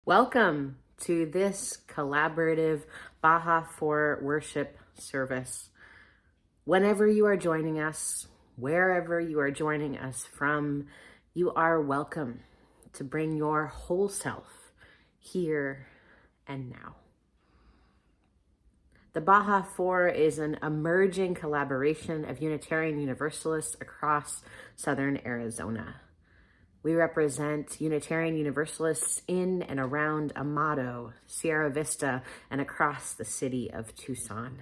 Welcome to this collaborative Baja for worship service. Whenever you are joining us, wherever you are joining us from, you are welcome to bring your whole self here and now. The Baja 4 is an emerging collaboration of Unitarian Universalists across Southern Arizona. We represent Unitarian Universalists in and around Amado, Sierra Vista, and across the city of Tucson.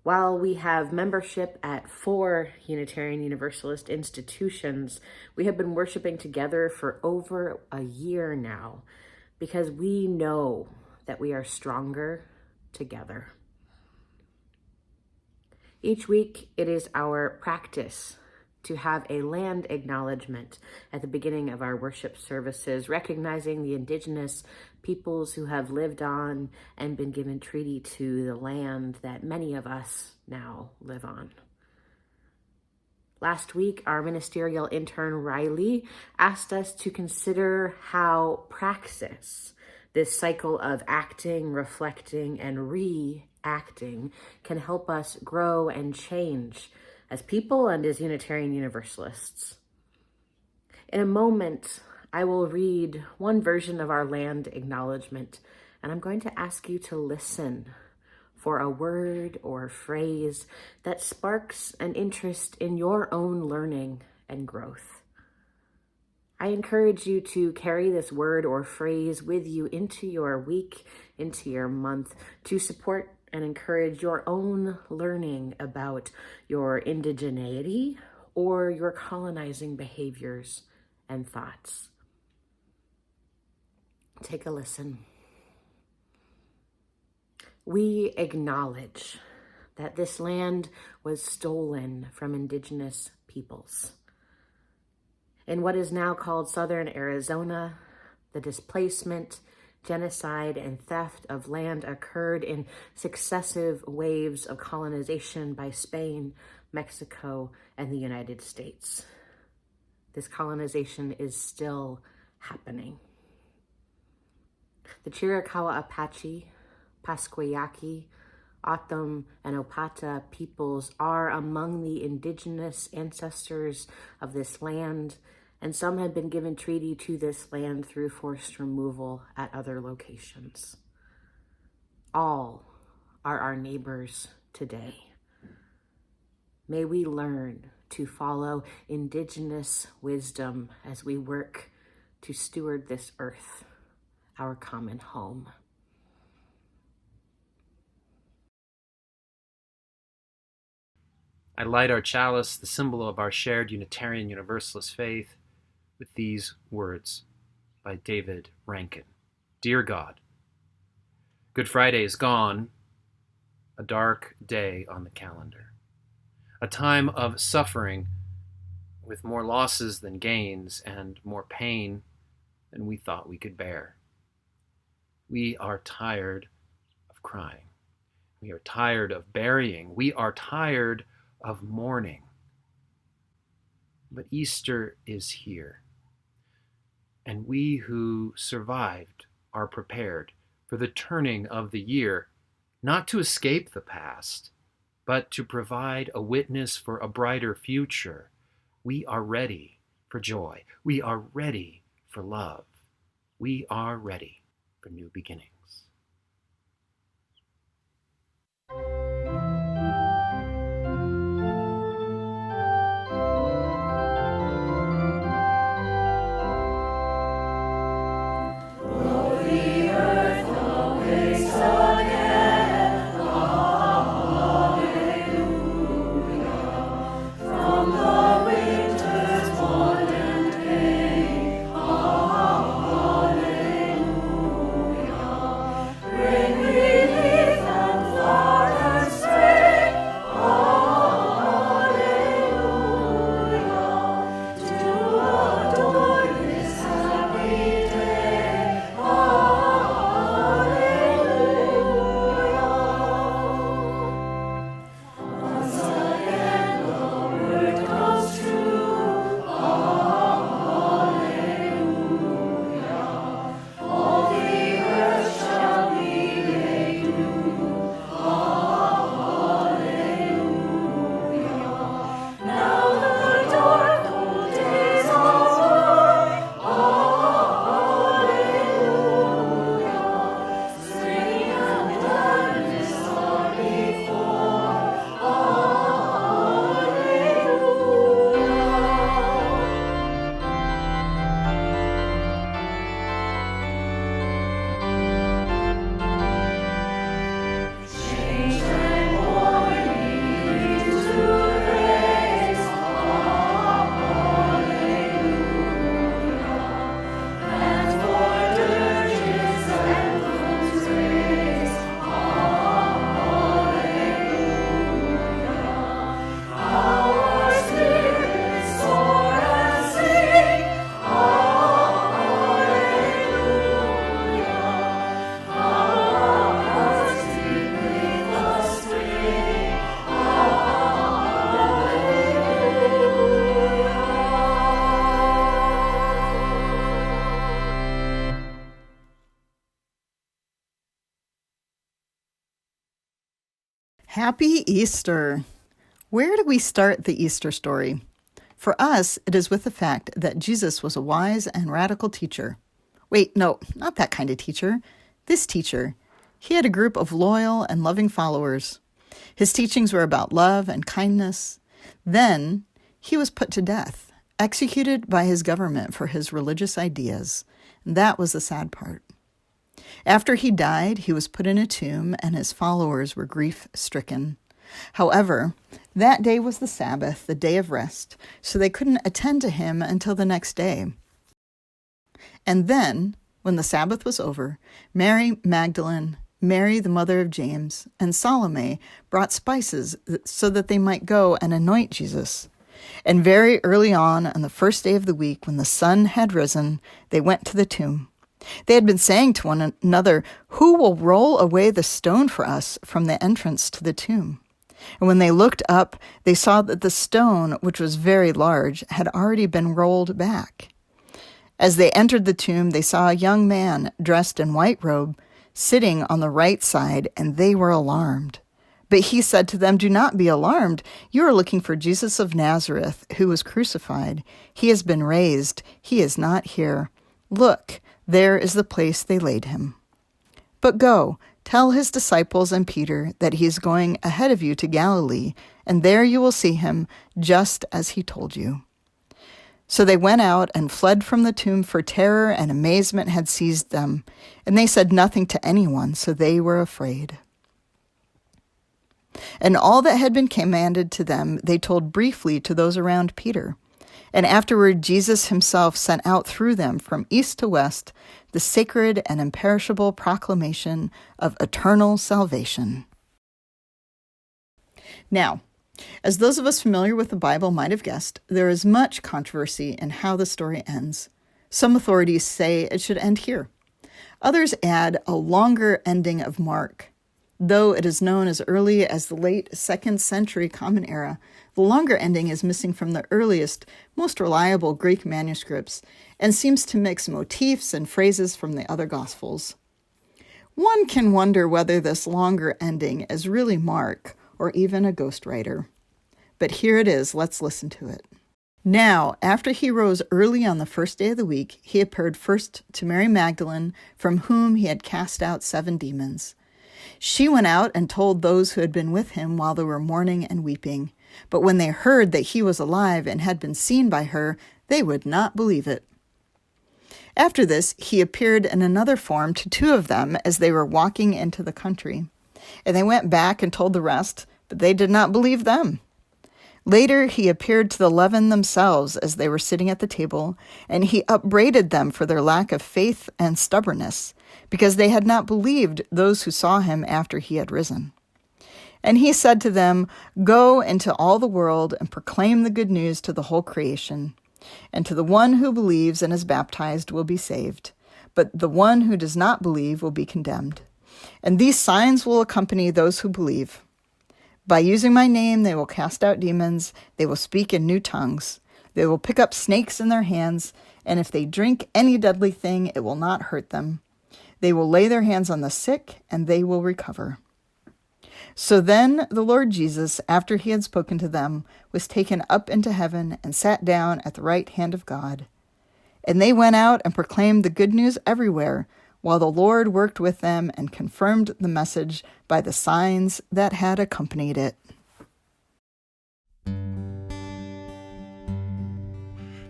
While we have membership at 4 Unitarian Universalist institutions, we have been worshiping together for over a year now because we know that we are stronger together. Each week, it is our practice to have a land acknowledgement at the beginning of our worship services, recognizing the indigenous peoples who have lived on and been given treaty to the land that many of us now live on. Last week, our ministerial intern, Riley, asked us to consider how praxis, this cycle of acting, reflecting, and reacting, can help us grow and change as people and as Unitarian Universalists. In a moment, I will read one version of our land acknowledgement, and I'm going to ask you to listen for a word or phrase that sparks an interest in your own learning and growth. I encourage you to carry this word or phrase with you into your week, into your month, to support and encourage your own learning about your indigeneity or your colonizing behaviors and thoughts. Take a listen. We acknowledge that this land was stolen from indigenous peoples. In what is now called Southern Arizona, the displacement, genocide, and theft of land occurred in successive waves of colonization by Spain, Mexico, and the United States. This colonization is still happening. The Chiricahua Apache, Pasquayaqui, O'odham, and Opata peoples are among the indigenous ancestors of this land, and some have been given treaty to this land through forced removal at other locations. All are our neighbors today. May we learn to follow indigenous wisdom as we work to steward this earth, our common home. I light our chalice, the symbol of our shared Unitarian Universalist faith, with these words by David Rankin. Dear God, Good Friday is gone, a dark day on the calendar, a time of suffering with more losses than gains and more pain than we thought we could bear. We are tired of crying. We are tired of burying. We are tired of mourning. But Easter is here, and we who survived are prepared for the turning of the year, not to escape the past, but to provide a witness for a brighter future. We are ready for joy. We are ready for love. We are ready for new beginnings. Happy Easter! Where do we start the Easter story? For us, it is with the fact that Jesus was a wise and radical teacher. Wait, no, not that kind of teacher. This teacher. He had a group of loyal and loving followers. His teachings were about love and kindness. Then, he was put to death, executed by his government for his religious ideas. That was the sad part. After he died, he was put in a tomb, and his followers were grief-stricken. However, that day was the Sabbath, the day of rest, so they couldn't attend to him until the next day. And then, when the Sabbath was over, Mary Magdalene, Mary the mother of James, and Salome brought spices so that they might go and anoint Jesus. And very early on the first day of the week, when the sun had risen, they went to the tomb. They had been saying to one another, "Who will roll away the stone for us from the entrance to the tomb?" And when they looked up, they saw that the stone, which was very large, had already been rolled back. As they entered the tomb, they saw a young man dressed in white robe sitting on the right side, and they were alarmed. But he said to them, "Do not be alarmed. You are looking for Jesus of Nazareth, who was crucified. He has been raised. He is not here. Look, there is the place they laid him. But go, tell his disciples and Peter that he is going ahead of you to Galilee, and there you will see him, just as he told you." So they went out and fled from the tomb, for terror and amazement had seized them, and they said nothing to anyone, so they were afraid. And all that had been commanded to them they told briefly to those around Peter. And afterward Jesus himself sent out through them from east to west the sacred and imperishable proclamation of eternal salvation. Now, as those of us familiar with the Bible might have guessed, there is much controversy in how the story ends. Some authorities say it should end here. Others add a longer ending of Mark. Though it is known as early as the late 2nd century Common Era, the longer ending is missing from the earliest, most reliable Greek manuscripts and seems to mix motifs and phrases from the other Gospels. One can wonder whether this longer ending is really Mark or even a ghostwriter. But here it is, let's listen to it. Now, after he rose early on the first day of the week, he appeared first to Mary Magdalene, from whom he had cast out 7 demons. She went out and told those who had been with him while they were mourning and weeping. But when they heard that he was alive and had been seen by her, they would not believe it. After this, he appeared in another form to 2 of them as they were walking into the country. And they went back and told the rest, but they did not believe them. Later, he appeared to the 11 themselves as they were sitting at the table, and he upbraided them for their lack of faith and stubbornness, because they had not believed those who saw him after he had risen. And he said to them, "Go into all the world and proclaim the good news to the whole creation. And to the one who believes and is baptized will be saved, but the one who does not believe will be condemned. And these signs will accompany those who believe. By using my name, they will cast out demons, they will speak in new tongues, they will pick up snakes in their hands, and if they drink any deadly thing, it will not hurt them. They will lay their hands on the sick, and they will recover." So then the Lord Jesus, after he had spoken to them, was taken up into heaven and sat down at the right hand of God. And they went out and proclaimed the good news everywhere, while the Lord worked with them and confirmed the message by the signs that had accompanied it.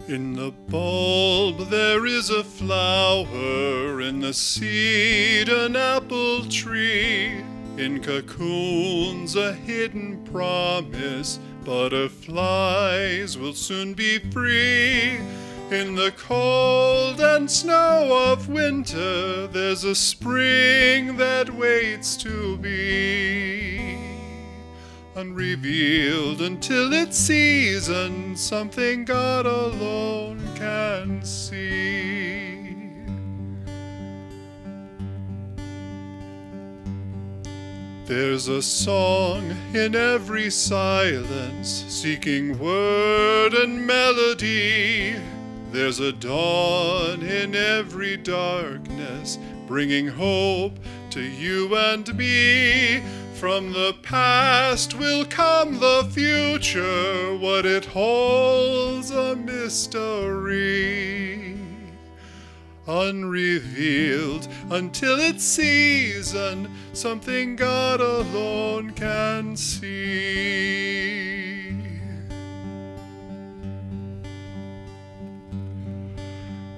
In the bulb there is a flower, in the seed an apple tree, in cocoons a hidden promise, butterflies will soon be free. In the cold and snow of winter, there's a spring that waits to be unrevealed until its season, something God alone can see. There's a song in every silence, seeking word and melody. There's a dawn in every darkness, bringing hope to you and me. From the past will come the future, what it holds a mystery. Unrevealed until its season, something God alone can see.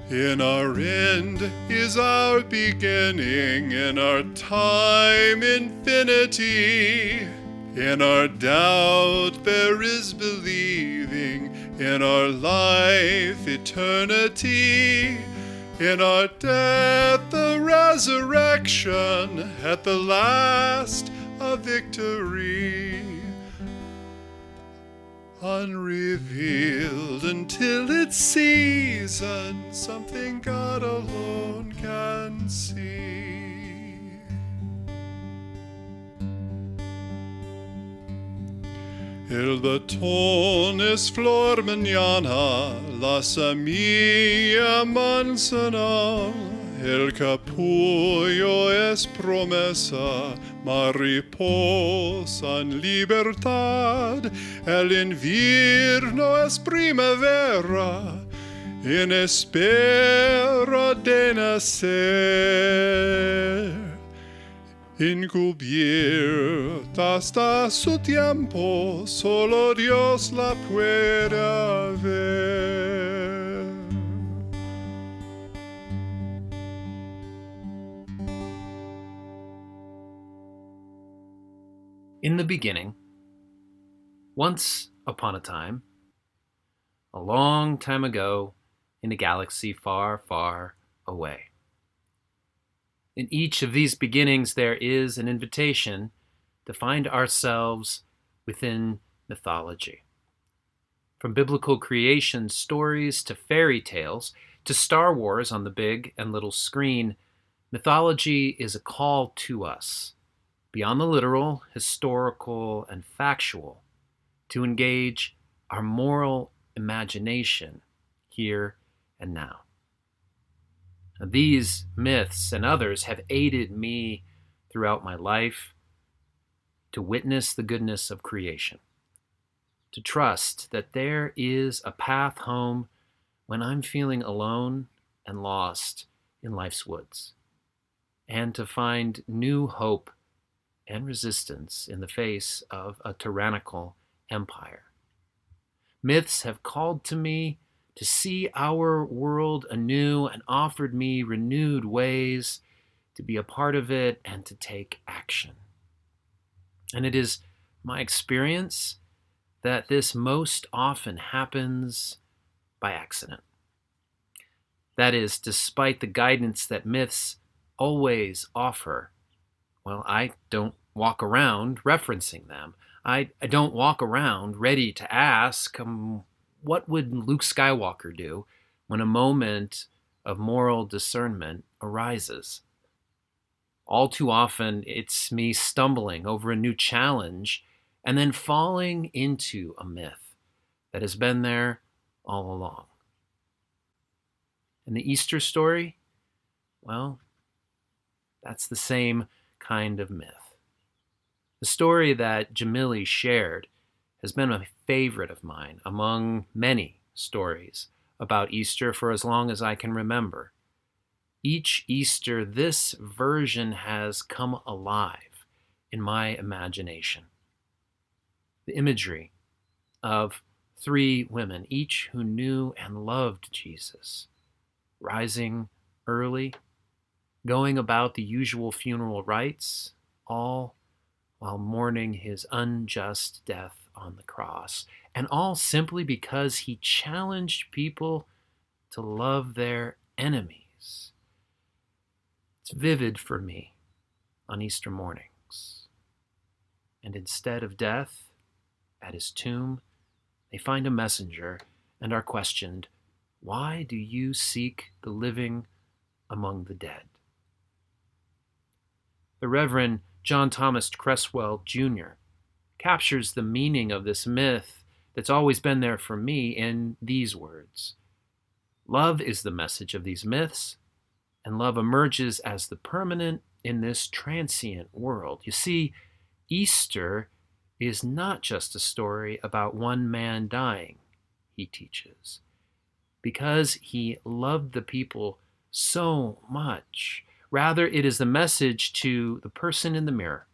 In our end is our beginning, in our time infinity. In our doubt there is believing, in our life eternity. In our death the resurrection, at the last a victory. Unrevealed until its season, something God alone can see. El batón es flor mañana, la semilla manzana. El capullo es promesa, mariposa en libertad. El invierno es primavera, en espera de nacer. Encubierta hasta su tiempo, solo Dios la puede ver. In the beginning, once upon a time, a long time ago, in a galaxy far, far away. In each of these beginnings, there is an invitation to find ourselves within mythology. From biblical creation stories to fairy tales to Star Wars on the big and little screen, mythology is a call to us, beyond the literal, historical, and factual, to engage our moral imagination here and now. These myths and others have aided me throughout my life to witness the goodness of creation, to trust that there is a path home when I'm feeling alone and lost in life's woods, and to find new hope and resistance in the face of a tyrannical empire. Myths have called to me to see our world anew and offered me renewed ways to be a part of it and to take action. And it is my experience that this most often happens by accident. That is, despite the guidance that myths always offer, well, I don't walk around referencing them. I don't walk around ready to ask, what would Luke Skywalker do when a moment of moral discernment arises? All too often, it's me stumbling over a new challenge and then falling into a myth that has been there all along. And the Easter story, well, that's the same kind of myth. The story that Jamili shared has been a favorite of mine among many stories about Easter for as long as I can remember. Each Easter, this version has come alive in my imagination. The imagery of three women, each who knew and loved Jesus, rising early, going about the usual funeral rites, all while mourning his unjust death on the cross, and all simply because he challenged people to love their enemies. It's vivid for me on Easter mornings. And instead of death, at his tomb, they find a messenger and are questioned, "Why do you seek the living among the dead?" The Reverend John Thomas Cresswell Jr. captures the meaning of this myth that's always been there for me in these words. Love is the message of these myths, and love emerges as the permanent in this transient world. You see, Easter is not just a story about one man dying, he teaches, because he loved the people so much. Rather, it is the message to the person in the mirror,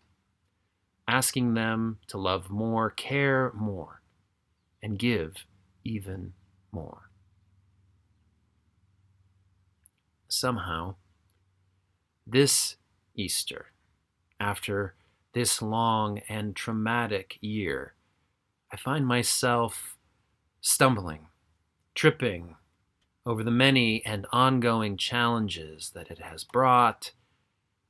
asking them to love more, care more, and give even more. Somehow, this Easter, after this long and traumatic year, I find myself stumbling, tripping over the many and ongoing challenges that it has brought,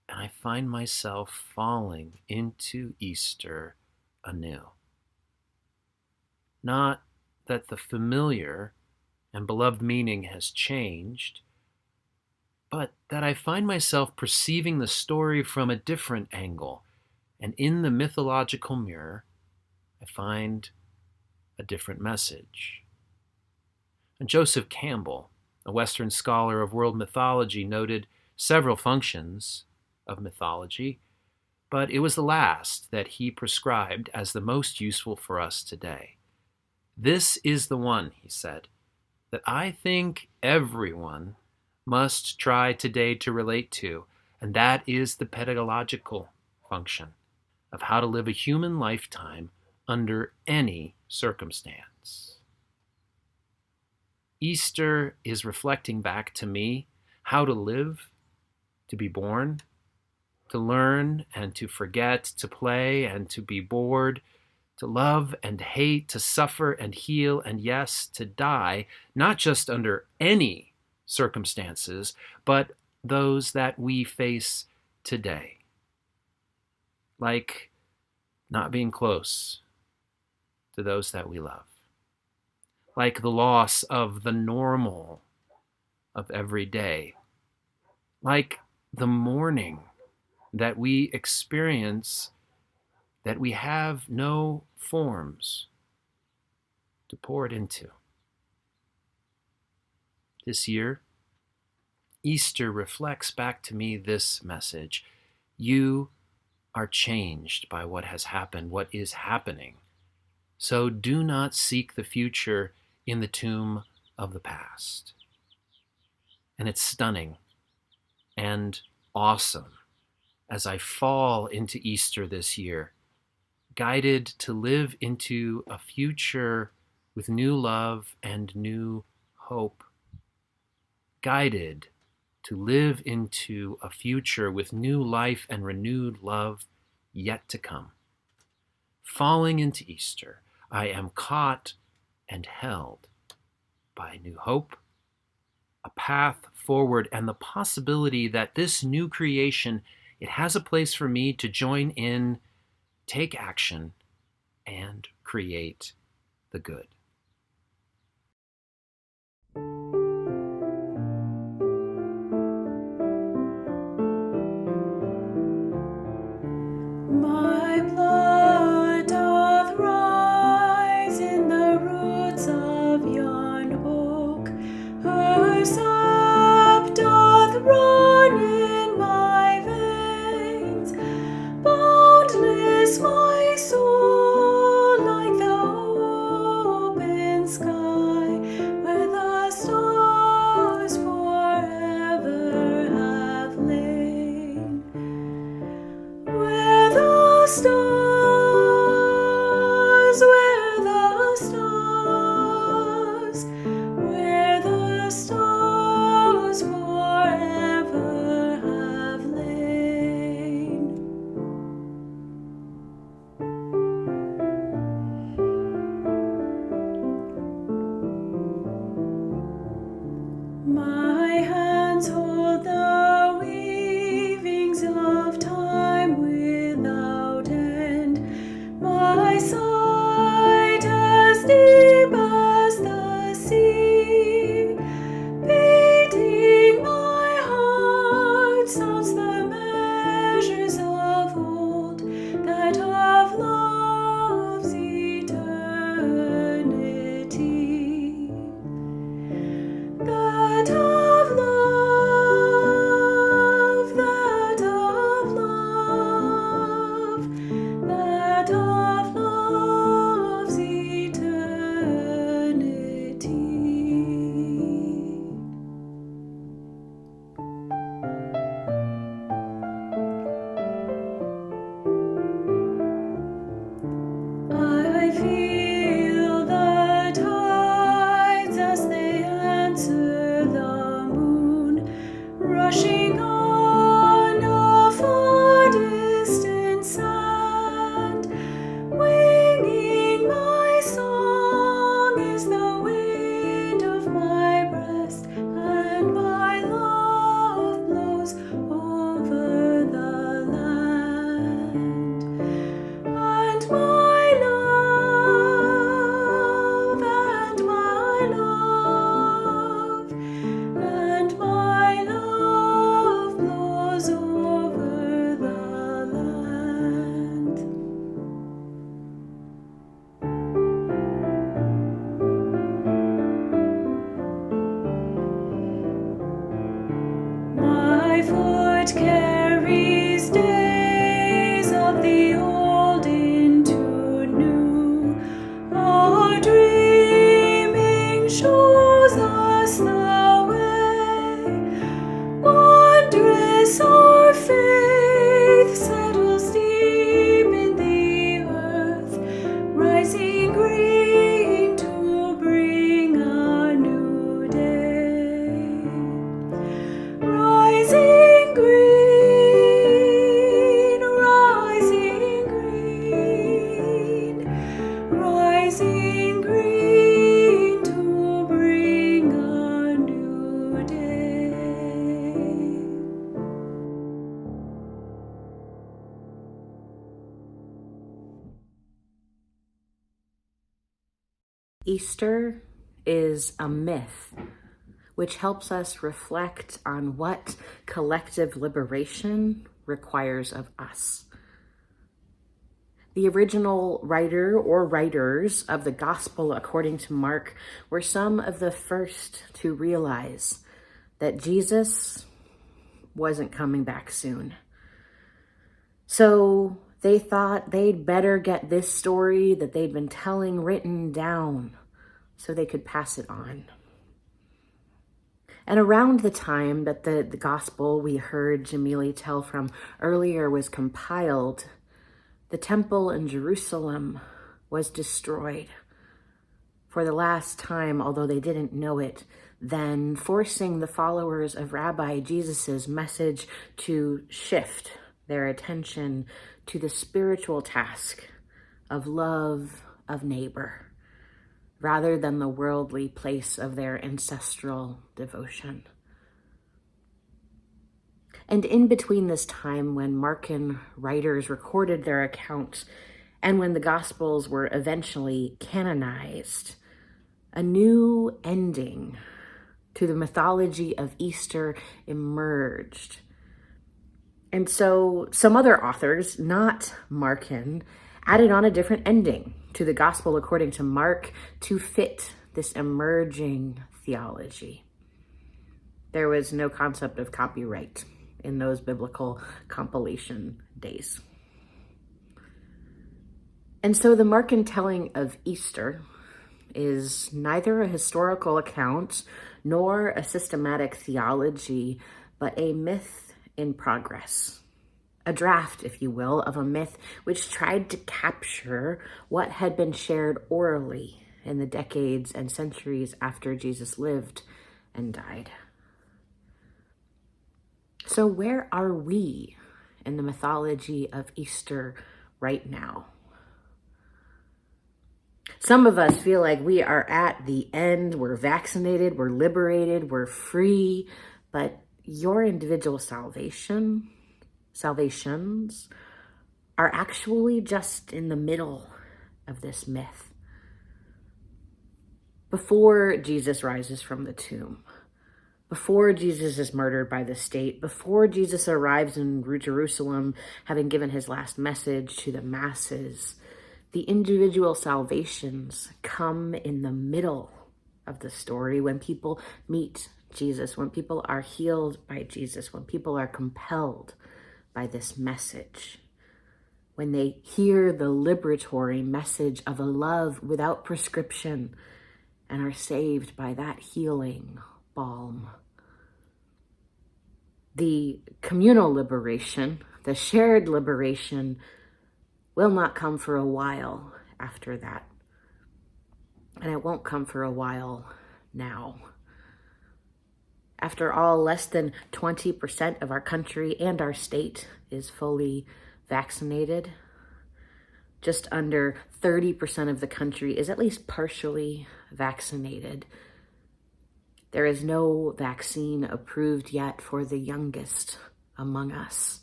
and I find myself falling into Easter anew. Not that the familiar and beloved meaning has changed, but that I find myself perceiving the story from a different angle, and in the mythological mirror, I find a different message. And Joseph Campbell, a Western scholar of world mythology, noted several functions of mythology, but it was the last that he prescribed as the most useful for us today. This is the one, he said, that I think everyone must try today to relate to, and that is the pedagogical function of how to live a human lifetime under any circumstance. Easter is reflecting back to me how to live, to be born, to learn and to forget, to play and to be bored, to love and hate, to suffer and heal, and yes, to die, not just under any circumstances, but those that we face today. Like not being close to those that we love. Like the loss of the normal of every day. Like the mourning that we experience, that we have no forms to pour it into. This year, Easter reflects back to me this message. You are changed by what has happened, what is happening. So do not seek the future in the tomb of the past. And it's stunning and awesome as I fall into Easter this year, guided to live into a future with new love and new hope. Guided to live into a future with new life and renewed love yet to come. Falling into Easter, I am caught and held by new hope, a path forward, and the possibility that this new creation, it has a place for me to join in, take action, and create the good. My blood doth rise in the roots of yon oak, her sap doth run in my veins, boundless my soul like the that carries days of the old into new. Our dreaming shows us the way. Wondrous our faith settles deep in the earth, rising green to bring a new day. Rising green, rising green, rising green to bring a new day. Easter is a myth which helps us reflect on what collective liberation requires of us. The original writer or writers of the Gospel according to Mark were some of the first to realize that Jesus wasn't coming back soon. So they thought they'd better get this story that they'd been telling written down so they could pass it on. And around the time that the gospel we heard Jamili tell from earlier was compiled, the temple in Jerusalem was destroyed for the last time, although they didn't know it then, forcing the followers of Rabbi Jesus's message to shift their attention to the spiritual task of love of neighbor, rather than the worldly place of their ancestral devotion. And in between this time when Markan writers recorded their accounts and when the Gospels were eventually canonized, a new ending to the mythology of Easter emerged. And so some other authors, not Markan, added on a different ending to the Gospel according to Mark to fit this emerging theology. There was no concept of copyright in those biblical compilation days. And so the Markan telling of Easter is neither a historical account nor a systematic theology, but a myth in progress. A draft, if you will, of a myth which tried to capture what had been shared orally in the decades and centuries after Jesus lived and died. So where are we in the mythology of Easter right now? Some of us feel like we are at the end, we're vaccinated, we're liberated, we're free, but your individual salvations are actually just in the middle of this myth. Before Jesus rises from the tomb, before Jesus is murdered by the state, before Jesus arrives in Jerusalem, having given his last message to the masses, the individual salvations come in the middle of the story when people meet Jesus, when people are healed by Jesus, when people are compelled by this message, when they hear the liberatory message of a love without prescription and are saved by that healing balm. The communal liberation, the shared liberation, will not come for a while after that. And it won't come for a while now. After all, less than 20% of our country and our state is fully vaccinated. Just under 30% of the country is at least partially vaccinated. There is no vaccine approved yet for the youngest among us.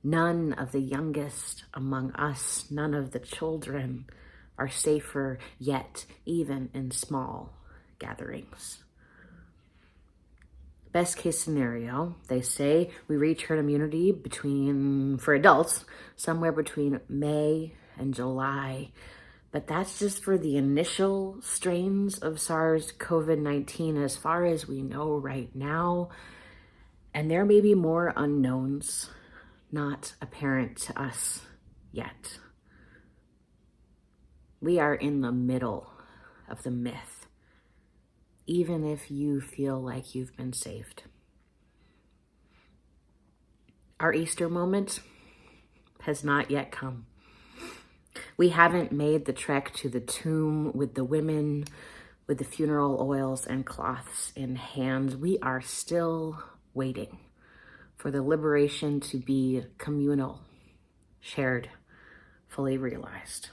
None of the youngest among us, none of the children are safer yet, even in small gatherings. Best case scenario, they say we reach herd immunity for adults, somewhere between May and July. But that's just for the initial strains of SARS-CoV-19 as far as we know right now. And there may be more unknowns not apparent to us yet. We are in the middle of the myth, even if you feel like you've been saved. Our Easter moment has not yet come. We haven't made the trek to the tomb with the women, with the funeral oils and cloths in hand. We are still waiting for the liberation to be communal, shared, fully realized.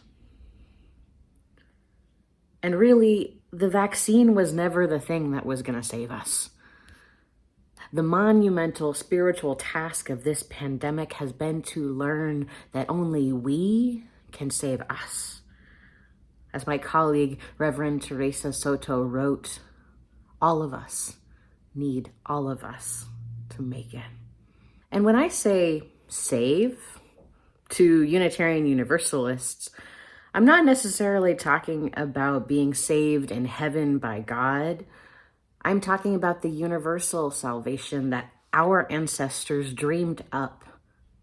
And really, the vaccine was never the thing that was going to save us. The monumental spiritual task of this pandemic has been to learn that only we can save us. As my colleague, Reverend Teresa Soto, wrote, all of us need all of us to make it. And when I say save to Unitarian Universalists, I'm not necessarily talking about being saved in heaven by God. I'm talking about the universal salvation that our ancestors dreamed up,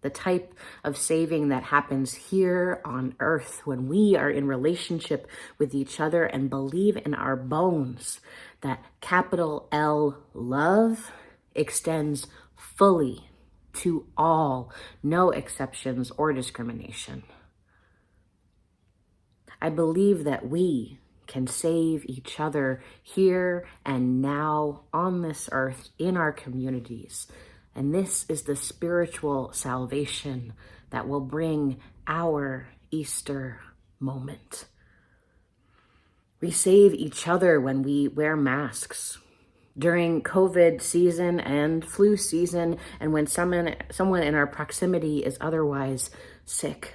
the type of saving that happens here on earth when we are in relationship with each other and believe in our bones that capital L love extends fully to all, no exceptions or discrimination. I believe that we can save each other here and now on this earth in our communities. And this is the spiritual salvation that will bring our Easter moment. We save each other when we wear masks during COVID season and flu season, and when someone in our proximity is otherwise sick.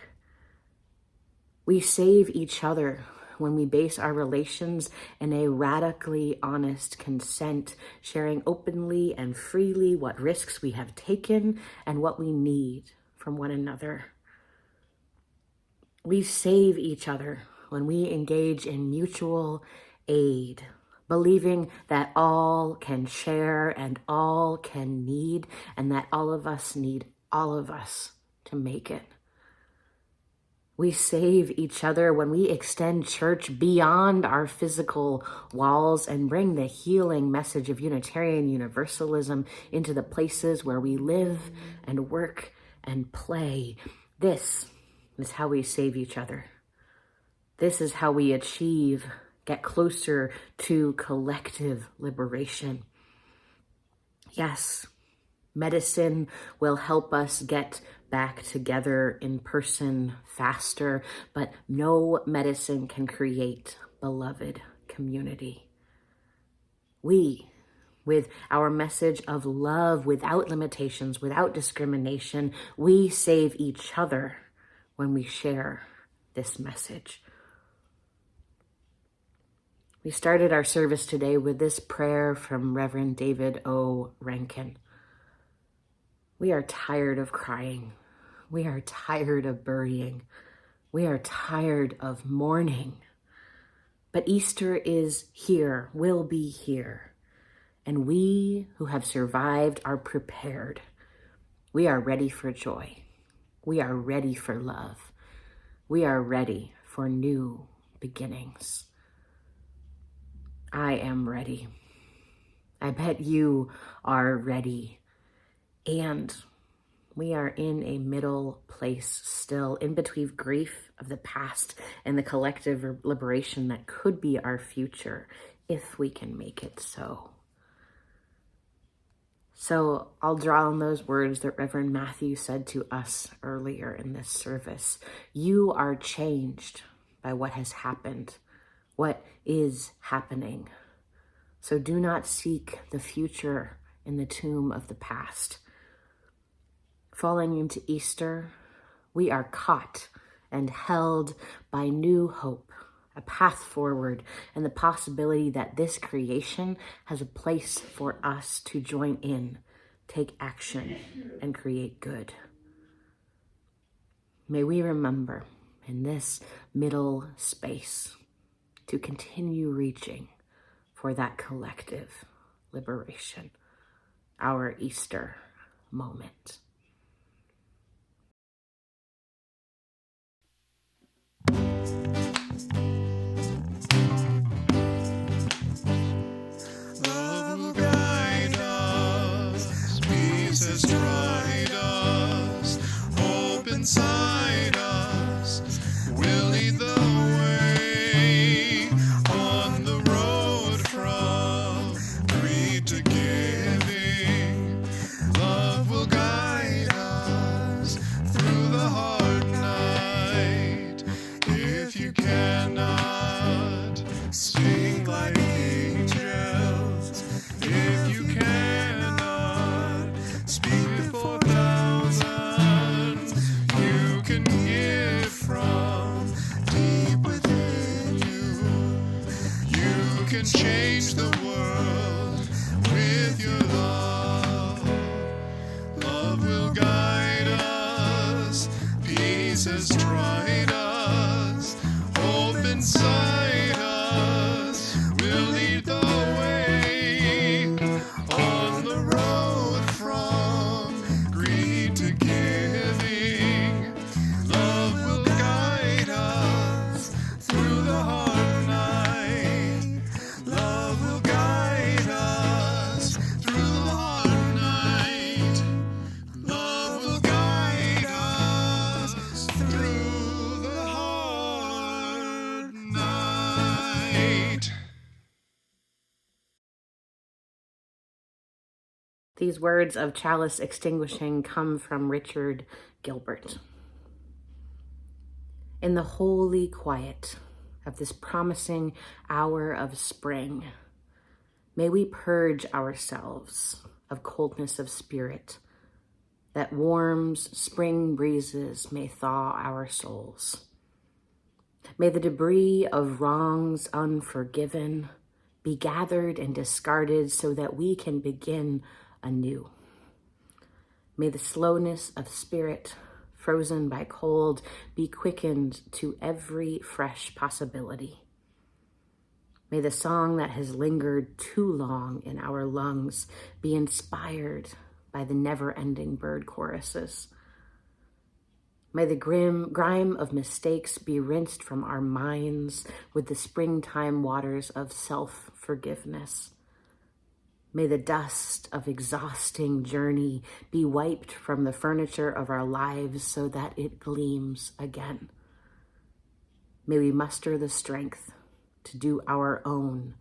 We save each other when we base our relations in a radically honest consent, sharing openly and freely what risks we have taken and what we need from one another. We save each other when we engage in mutual aid, believing that all can share and all can need, and that all of us need all of us to make it. We save each other when we extend church beyond our physical walls and bring the healing message of Unitarian Universalism into the places where we live and work and play. This is how we save each other. This is how we get closer to collective liberation. Yes, medicine will help us get back together in person faster, but no medicine can create beloved community. We, with our message of love without limitations, without discrimination, we save each other when we share this message. We started our service today with this prayer from Reverend David O. Rankin. We are tired of crying. We are tired of burying. We are tired of mourning. But Easter is here, will be here. And we who have survived are prepared. We are ready for joy. We are ready for love. We are ready for new beginnings. I am ready. I bet you are ready. And we are in a middle place still, in between grief of the past and the collective liberation that could be our future, if we can make it so. So I'll draw on those words that Reverend Matthew said to us earlier in this service. You are changed by what has happened, what is happening. So do not seek the future in the tomb of the past. Falling into Easter, we are caught and held by new hope, a path forward, and the possibility that this creation has a place for us to join in, take action, and create good. May we remember in this middle space to continue reaching for that collective liberation. our Easter moment. Love will guide us, peace has tried us, hope inside us will lead the way on the road from greed to giving. Love will guide us through the hard night. If you cannot speak like angels, if you cannot speak before thousands, you can give from deep within you. You can change the world with your love. Love will guide us, peace has tried us, hope inside us will lead the way on the road from greed to giving. Love will guide us through the hard night. Love will guide us through the hard night. Love will guide us through the hard night. These words of chalice extinguishing come from Richard Gilbert. In the holy quiet of this promising hour of spring, may we purge ourselves of coldness of spirit that warms spring breezes may thaw our souls. May the debris of wrongs unforgiven be gathered and discarded so that we can begin anew. May the slowness of spirit, frozen by cold, be quickened to every fresh possibility. May the song that has lingered too long in our lungs be inspired by the never-ending bird choruses. May the grime of mistakes be rinsed from our minds with the springtime waters of self-forgiveness. May the dust of exhausting journey be wiped from the furniture of our lives so that it gleams again. May we muster the strength to do our own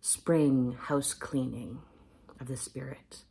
spring house cleaning of the spirit.